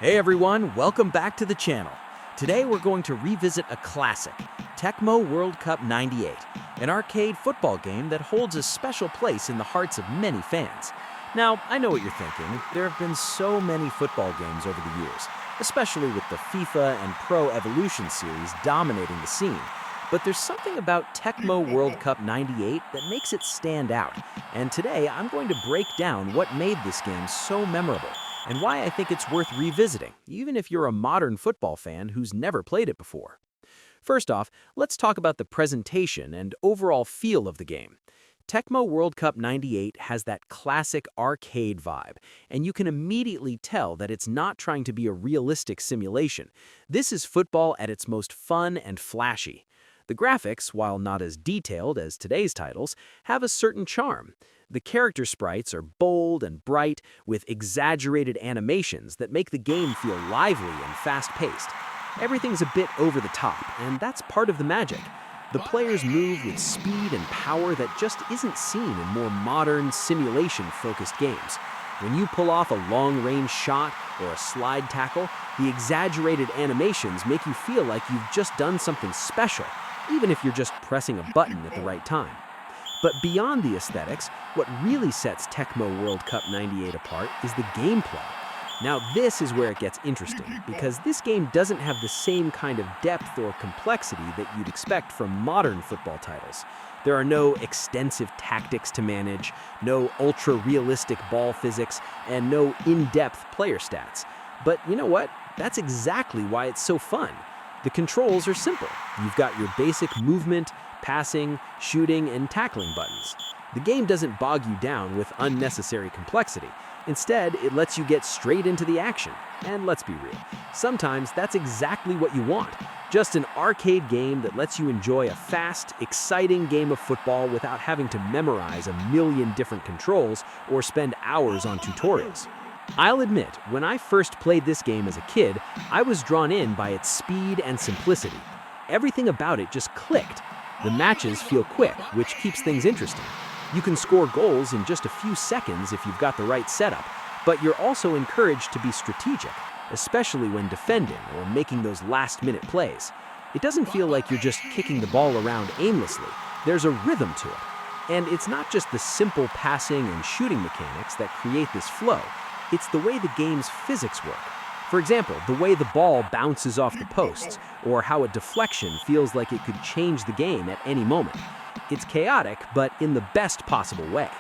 Hey everyone, welcome back to the channel. Today we're going to revisit a classic, Tecmo World Cup '98, an arcade football game that holds a special place in the hearts of many fans. Now, I know what you're thinking. There have been so many football games over the years, especially with the FIFA and Pro Evolution series dominating the scene. But there's something about Tecmo World Cup '98 that makes it stand out. And today I'm going to break down what made this game so memorable and why I think it's worth revisiting, even if you're a modern football fan who's never played it before. First off, let's talk about the presentation and overall feel of the game. Tecmo World Cup '98 has that classic arcade vibe, and you can immediately tell that it's not trying to be a realistic simulation. This is football at its most fun and flashy. The graphics, while not as detailed as today's titles, have a certain charm. The character sprites are bold and bright, with exaggerated animations that make the game feel lively and fast-paced. Everything's a bit over the top, and that's part of the magic. The players move with speed and power that just isn't seen in more modern, simulation-focused games. When you pull off a long-range shot or a slide tackle, the exaggerated animations make you feel like you've just done something special, even if you're just pressing a button at the right time. But beyond the aesthetics, what really sets Tecmo World Cup '98 apart is the gameplay. Now this is where it gets interesting, because this game doesn't have the same kind of depth or complexity that you'd expect from modern football titles. There are no extensive tactics to manage, no ultra-realistic ball physics, and no in-depth player stats. But you know what? That's exactly why it's so fun. The controls are simple. You've got your basic movement, passing, shooting, and tackling buttons. The game doesn't bog you down with unnecessary complexity. Instead, it lets you get straight into the action. And let's be real, sometimes that's exactly what you want. Just an arcade game that lets you enjoy a fast, exciting game of football without having to memorize a million different controls or spend hours on tutorials. I'll admit, when I first played this game as a kid, I was drawn in by its speed and simplicity. Everything about it just clicked. The matches feel quick, which keeps things interesting. You can score goals in just a few seconds if you've got the right setup, but you're also encouraged to be strategic, especially when defending or making those last-minute plays. It doesn't feel like you're just kicking the ball around aimlessly. There's a rhythm to it. And it's not just the simple passing and shooting mechanics that create this flow. It's the way the game's physics work. For example, the way the ball bounces off the posts, or how a deflection feels like it could change the game at any moment. It's chaotic, but in the best possible way.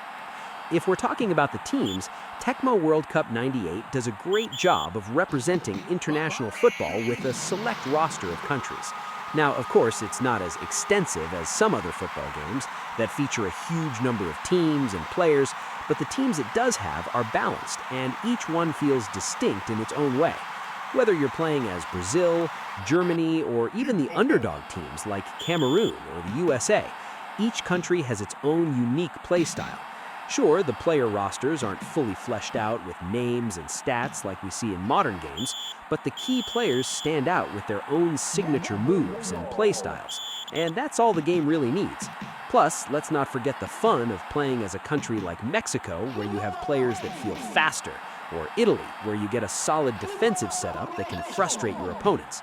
If we're talking about the teams, Tecmo World Cup '98 does a great job of representing international football with a select roster of countries. Now, of course, it's not as extensive as some other football games that feature a huge number of teams and players, but the teams it does have are balanced, and each one feels distinct in its own way. Whether you're playing as Brazil, Germany, or even the underdog teams like Cameroon or the USA, each country has its own unique play style. Sure, the player rosters aren't fully fleshed out with names and stats like we see in modern games, but the key players stand out with their own signature moves and play styles, and that's all the game really needs. Plus, let's not forget the fun of playing as a country like Mexico, where you have players that feel faster, or Italy, where you get a solid defensive setup that can frustrate your opponents.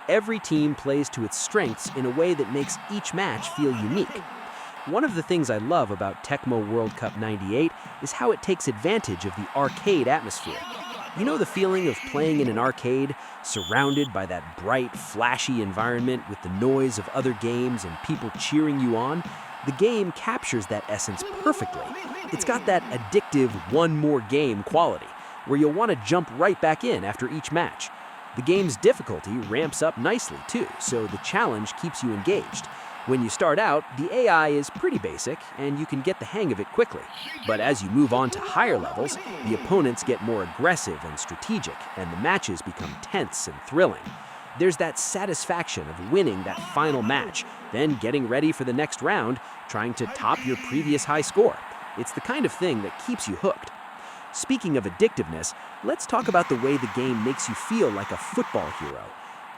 Every team plays to its strengths in a way that makes each match feel unique. One of the things I love about Tecmo World Cup '98 is how it takes advantage of the arcade atmosphere. You know the feeling of playing in an arcade, surrounded by that bright, flashy environment with the noise of other games and people cheering you on? The game captures that essence perfectly. It's got that addictive one more game quality, where you'll want to jump right back in after each match. The game's difficulty ramps up nicely too, so the challenge keeps you engaged. When you start out, the AI is pretty basic, and you can get the hang of it quickly. But as you move on to higher levels, the opponents get more aggressive and strategic, and the matches become tense and thrilling. There's that satisfaction of winning that final match, then getting ready for the next round, trying to top your previous high score. It's the kind of thing that keeps you hooked. Speaking of addictiveness, let's talk about the way the game makes you feel like a football hero.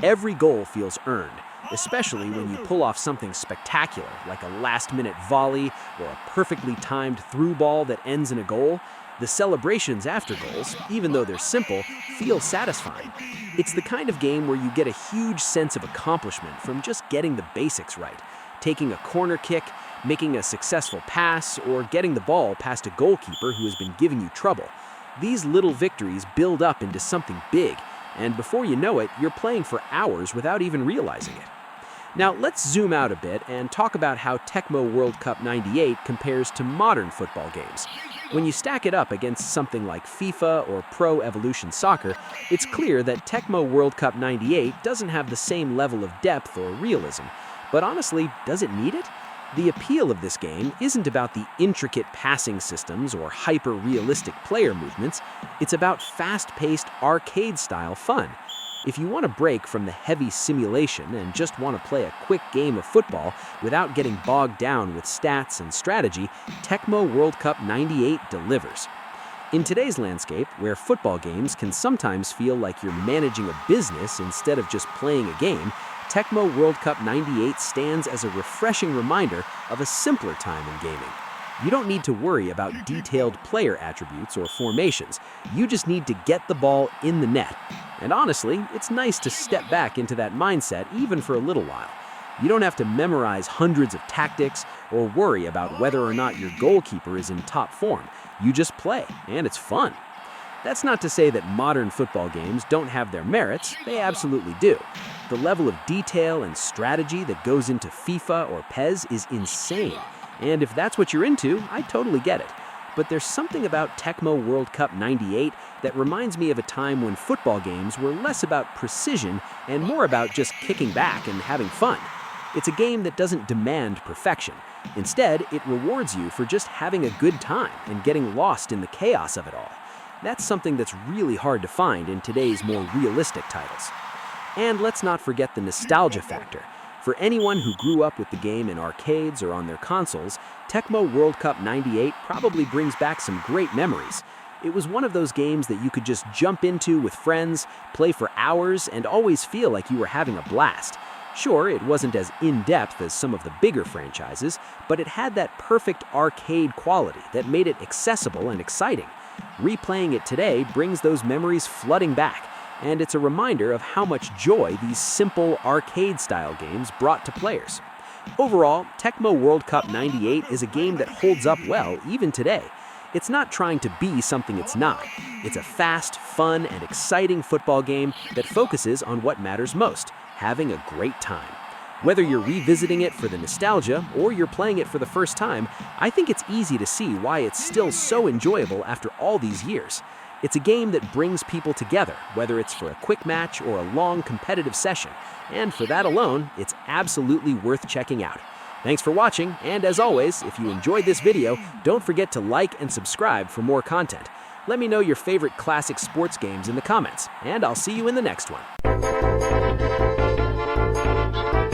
Every goal feels earned, especially when you pull off something spectacular, like a last-minute volley or a perfectly timed through ball that ends in a goal. The celebrations after goals, even though they're simple, feel satisfying. It's the kind of game where you get a huge sense of accomplishment from just getting the basics right. Taking a corner kick, making a successful pass, or getting the ball past a goalkeeper who has been giving you trouble. These little victories build up into something big, and before you know it, you're playing for hours without even realizing it. Now, let's zoom out a bit and talk about how Tecmo World Cup '98 compares to modern football games. When you stack it up against something like FIFA or Pro Evolution Soccer, it's clear that Tecmo World Cup '98 doesn't have the same level of depth or realism. But honestly, does it need it? The appeal of this game isn't about the intricate passing systems or hyper-realistic player movements. It's about fast-paced, arcade-style fun. If you want to break from the heavy simulation and just want to play a quick game of football without getting bogged down with stats and strategy, Tecmo World Cup '98 delivers. In today's landscape, where football games can sometimes feel like you're managing a business instead of just playing a game, Tecmo World Cup '98 stands as a refreshing reminder of a simpler time in gaming. You don't need to worry about detailed player attributes or formations. You just need to get the ball in the net. And honestly, it's nice to step back into that mindset even for a little while. You don't have to memorize hundreds of tactics or worry about whether or not your goalkeeper is in top form. You just play, and it's fun. That's not to say that modern football games don't have their merits. They absolutely do. The level of detail and strategy that goes into FIFA or PES is insane. And if that's what you're into, I totally get it. But there's something about Tecmo World Cup '98 that reminds me of a time when football games were less about precision and more about just kicking back and having fun. It's a game that doesn't demand perfection. Instead, it rewards you for just having a good time and getting lost in the chaos of it all. That's something that's really hard to find in today's more realistic titles. And let's not forget the nostalgia factor. For anyone who grew up with the game in arcades or on their consoles, Tecmo World Cup '98 probably brings back some great memories. It was one of those games that you could just jump into with friends, play for hours, and always feel like you were having a blast. Sure, it wasn't as in-depth as some of the bigger franchises, but it had that perfect arcade quality that made it accessible and exciting. Replaying it today brings those memories flooding back, and it's a reminder of how much joy these simple arcade-style games brought to players. Overall, Tecmo World Cup '98 is a game that holds up well even today. It's not trying to be something it's not. It's a fast, fun, and exciting football game that focuses on what matters most, having a great time. Whether you're revisiting it for the nostalgia or you're playing it for the first time, I think it's easy to see why it's still so enjoyable after all these years. It's a game that brings people together, whether it's for a quick match or a long competitive session, and for that alone, it's absolutely worth checking out. Thanks for watching, and as always, if you enjoyed this video, don't forget to like and subscribe for more content. Let me know your favorite classic sports games in the comments, and I'll see you in the next one.